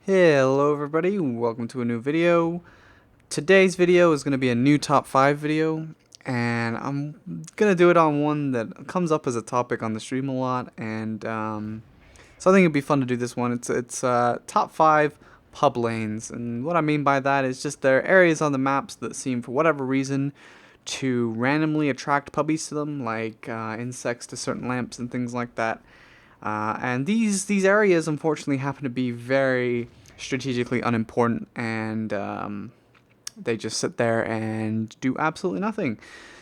Hello everybody, welcome to a new video. Today's video is going to be a new top 5 video, and I'm going to do it on one that comes up as a topic on the stream a lot, and so I think it'd be fun to do this one. It's top 5 pub lanes, and what I mean by that is just there are areas on the maps that seem for whatever reason to randomly attract pubbies to them, like insects to certain lamps and things like that. And these areas unfortunately happen to be very strategically unimportant, and they just sit there and do absolutely nothing.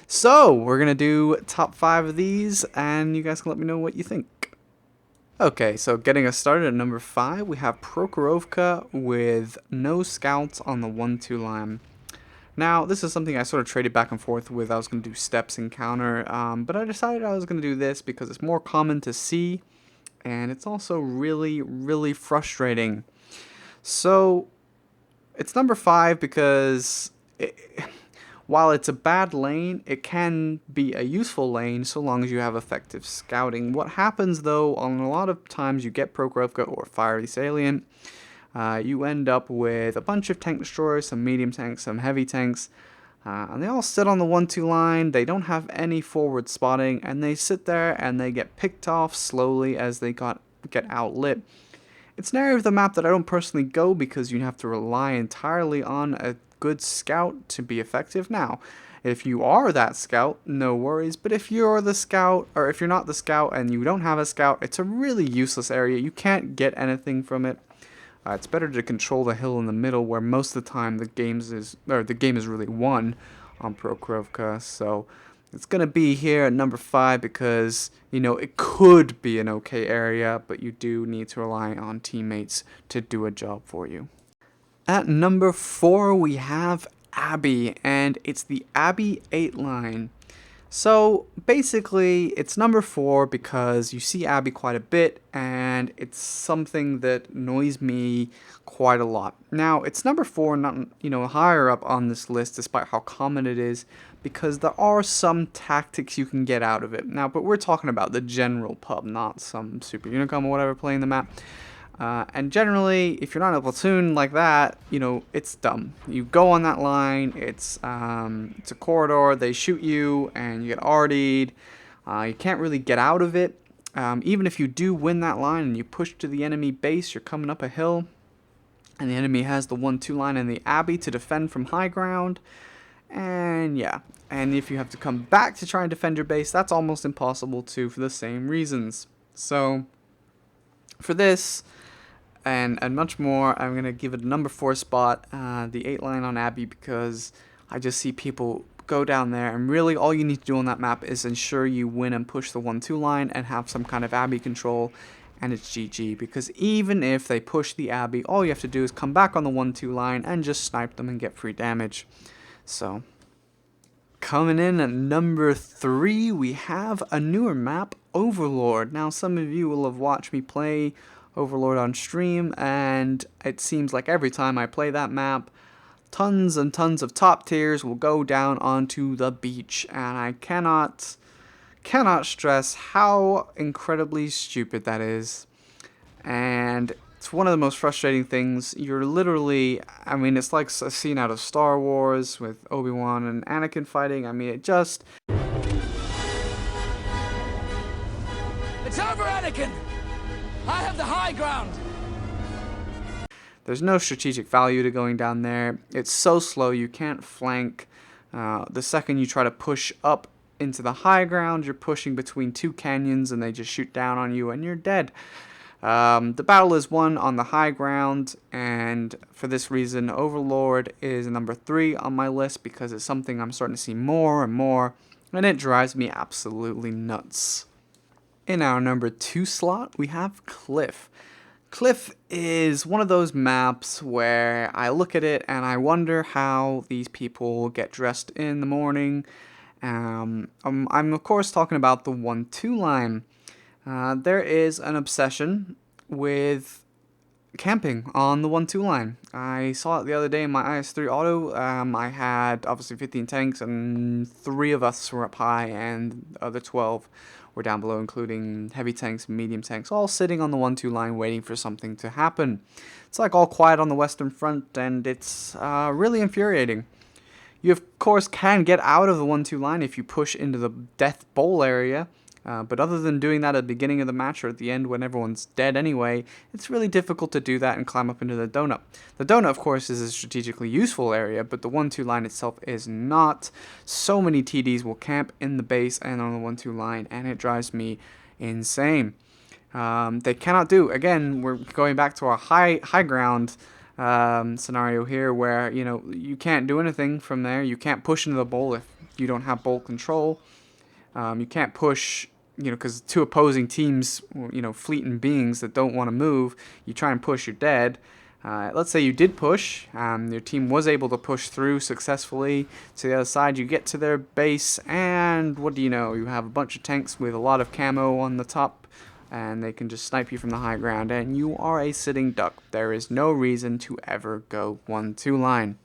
So we're gonna do top 5 of these, and you guys can let me know what you think. Okay, so getting us started at number 5, we have Prokhorovka with no scouts on the 1-2 line. Now, this is something I sort of traded back and forth with. I was going to do steps and counter, but I decided I was going to do this because it's more common to see, and it's also really frustrating. So, it's number 5 because while it's a bad lane, it can be a useful lane so long as you have effective scouting. What happens though, on a lot of times you get Prokhorovka or Fiery Salient, you end up with a bunch of tank destroyers, some medium tanks, some heavy tanks, and they all sit on the 1-2 line. They don't have any forward spotting, and they sit there and they get picked off slowly as they get outlit. It's an area of the map that I don't personally go because you have to rely entirely on a good scout to be effective. Now, if you are that scout, no worries, but if you're the scout, or if you're not the scout and you don't have a scout, it's a really useless area. You can't get anything from it. It's better to control the hill in the middle, where most of the time the game is really won on Prokhorovka. So it's gonna be here at number 5 because it could be an okay area, but you do need to rely on teammates to do a job for you. At number 4 we have Abbey, and it's the Abbey 8 line. So basically it's number 4 because you see Abbey quite a bit, and it's something that annoys me quite a lot. Now it's number 4, not higher up on this list despite how common it is, because there are some tactics you can get out of it. Now, but we're talking about the general pub, not some super unicom or whatever playing the map. And generally, if you're not in a platoon like that, it's dumb. You go on that line, it's a corridor, they shoot you, and you get RD'd. You can't really get out of it. Even if you do win that line and you push to the enemy base, you're coming up a hill, and the enemy has the 1-2 line and the Abbey to defend from high ground. And yeah, and if you have to come back to try and defend your base, that's almost impossible too, for the same reasons. So, for this and much more, I'm going to give it a number 4 spot, the 8 line on Abbey, because I just see people go down there, and really all you need to do on that map is ensure you win and push the 1-2 line and have some kind of Abbey control, and it's GG, because even if they push the Abbey, all you have to do is come back on the 1-2 line and just snipe them and get free damage. So, coming in at number 3, we have a newer map, Overlord. Now, some of you will have watched me play Overlord on stream, and it seems like every time I play that map, tons and tons of top tiers will go down onto the beach, and I cannot stress how incredibly stupid that is. And it's one of the most frustrating things. You're literally, it's like a scene out of Star Wars with Obi-Wan and Anakin fighting. It's over, Anakin! I have the high ground! There's no strategic value to going down there. It's so slow, you can't flank. The second you try to push up into the high ground, you're pushing between 2 canyons and they just shoot down on you and you're dead. The battle is won on the high ground, and for this reason, Overlord is number 3 on my list because it's something I'm starting to see more and more, and it drives me absolutely nuts. In our number 2 slot, we have Cliff. Cliff is one of those maps where I look at it and I wonder how these people get dressed in the morning. I'm of course talking about the 1-2 line. There is an obsession with camping on the 1-2 line. I saw it the other day in my IS-3 auto. I had obviously 15 tanks, and 3 of us were up high, and the other 12 were down below, including heavy tanks and medium tanks, all sitting on the 1-2 line waiting for something to happen. It's like all quiet on the Western Front, and it's really infuriating. You, of course, can get out of the 1-2 line if you push into the Death Bowl area, but other than doing that at the beginning of the match or at the end when everyone's dead anyway, it's really difficult to do that and climb up into the donut. The donut, of course, is a strategically useful area, but the 1-2 line itself is not. So many TDs will camp in the base and on the 1-2 line, and it drives me insane. They cannot do, again, we're going back to our high ground scenario here where, you know, you can't do anything from there. You can't push into the bowl if you don't have bowl control. You can't push, you know, because two opposing teams, you know, fleeting beings that don't want to move, you try and push, you're dead. Let's say you did push, your team was able to push through successfully to the other side, you get to their base, and what do you know, you have a bunch of tanks with a lot of camo on the top, and they can just snipe you from the high ground, and you are a sitting duck. There is no reason to ever go 1-2 line.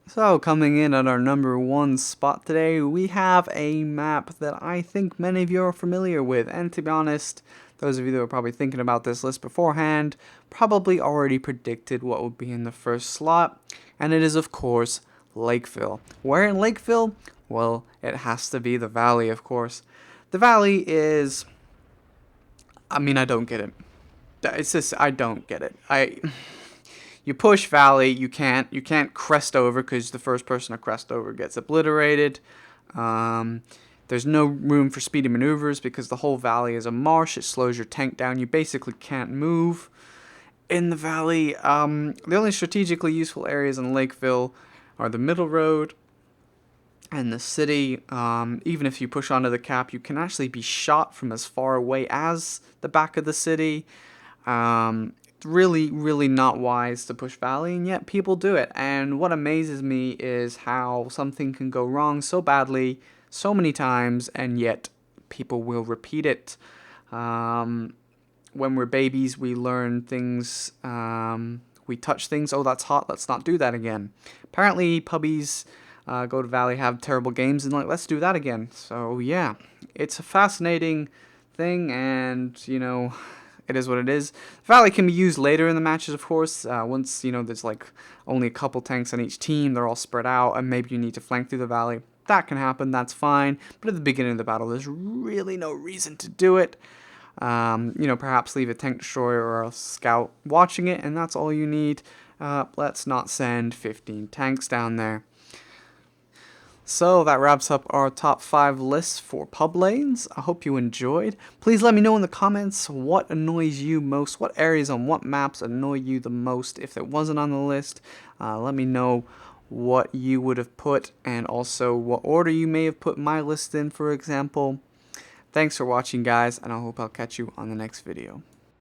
So, coming in at our number 1 spot today, we have a map that I think many of you are familiar with, and to be honest, those of you that were probably thinking about this list beforehand probably already predicted what would be in the first slot, and it is, of course, Lakeville. Where in Lakeville? Well, it has to be the Valley, of course. The Valley is... I mean, I don't get it. It's just, I don't get it. You push Valley, you can't crest over because the first person to crest over gets obliterated. There's no room for speedy maneuvers because the whole Valley is a marsh. It slows your tank down. You basically can't move in the Valley. The only strategically useful areas in Lakeville are the middle road and the city. Even if you push onto the cap, you can actually be shot from as far away as the back of the city. Really, really not wise to push Valley, and yet people do it. And what amazes me is how something can go wrong so badly, so many times, and yet people will repeat it. When we're babies, we learn things, we touch things, oh, that's hot, let's not do that again. Apparently, puppies go to Valley, have terrible games, and like, let's do that again. So, yeah, it's a fascinating thing, and, you know... It is what it is. Valley can be used later in the matches, of course. Once, you know, there's like only a couple tanks on each team, they're all spread out, and maybe you need to flank through the Valley. That can happen, that's fine. But at the beginning of the battle, there's really no reason to do it. You know, perhaps leave a tank destroyer or a scout watching it, and that's all you need. Let's not send 15 tanks down there. So that wraps up our top 5 lists for pub lanes. I hope you enjoyed. Please let me know in the comments what annoys you most, what areas on what maps annoy you the most if it wasn't on the list. Let me know what you would have put and also what order you may have put my list in, for example. Thanks for watching, guys, and I hope I'll catch you on the next video.